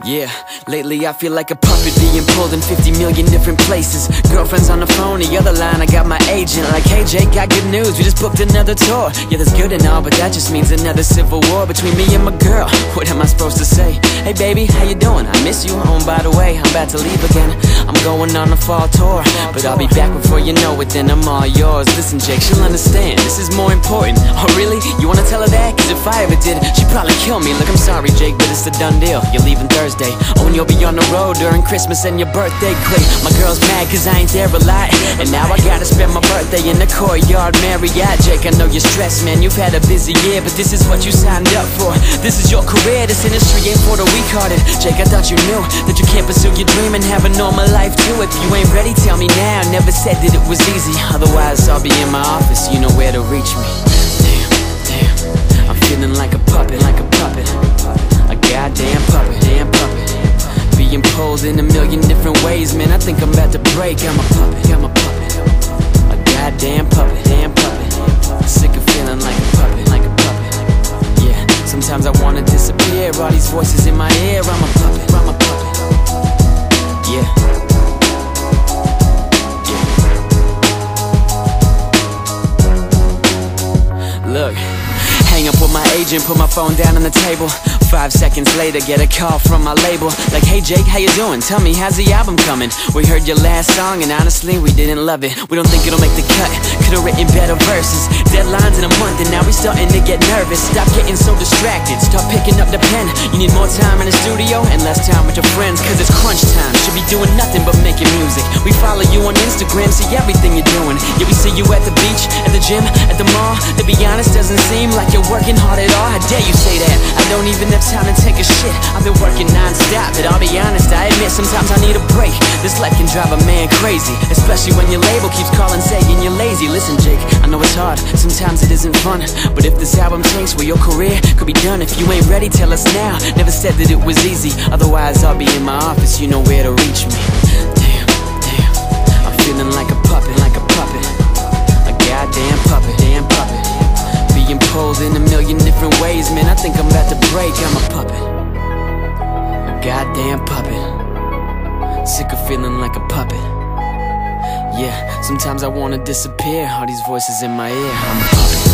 Yeah, lately I feel like a puppet being pulled in 50 million different places. Girlfriend's on the phone, the other line I got my agent. Like, hey Jake, got good news, we just booked another tour. Yeah, that's good and all, but that just means another civil war between me and my girl. What am I supposed to say? Hey baby, how you doing? I miss you. Oh, and by the way, I'm about to leave again. I'm going on a fall tour, but I'll be back before you know it, then I'm all yours. Listen Jake, she'll understand, this is more important. Oh really? You wanna tell her that? Cause if I ever did, she'd probably kill me. Look, I'm sorry Jake, but it's a done deal. You're leaving Thursday. Oh, and you'll be on the road during Christmas and your birthday. Quick, my girl's mad cause I ain't there a lot, and now I gotta spend my birthday in the Courtyard Marriott. Jake, I know you're stressed, man, you've had a busy year, but this is what you signed up for. This is your career, this industry ain't for the weak-hearted. Jake, I thought you knew that you can't pursue your dream and have a normal life too. If you ain't ready, tell me now. Never said that it was easy, otherwise I'll be in my office, you know where to reach me. Damn, I'm feeling like a puppet, a goddamn puppet, being pulled in a million different ways, man, I think I'm about to break. I'm a puppet, a goddamn puppet, sick of feeling like a puppet, yeah, sometimes I wanna disappear, all these voices in my ear. I'm a puppet, yeah. Look, hang up with my agent, put my phone down on the table. 5 seconds later, get a call from my label. Like, hey Jake, how you doing? Tell me, how's the album coming? We heard your last song and honestly, we didn't love it. We don't think it'll make the cut, could've written better verses. Deadlines in a month and now we starting to get nervous. Stop getting so distracted, start picking up the pen. You need more time in the studio and less time with your friends, cause it's crunch time, should be doing nothing but making music. We follow you on Instagram, see everything you're doing. Yeah, we see you at the beach, at the gym, at the mall. To be honest, doesn't seem like you're working hard at all. How dare you say that? I don't even have time to take a shit. I've been working non-stop, but I'll be honest, I admit sometimes I need a break. This life can drive a man crazy, especially when your label keeps calling saying you're lazy. Listen Jake, I know it's hard, sometimes it isn't fun, but if this album tanks, well your career could be done. If you ain't ready, tell us now. Never said that it was easy, otherwise I'll be in my office, you know where to reach me. Damn, I'm feeling like a puppet, a goddamn puppet, being pulled in a million different ways, man, I think I'm about to break. I'm a puppet, a goddamn puppet, sick of feeling like a puppet. Yeah, sometimes I wanna disappear, all these voices in my ear. I'm a puppet.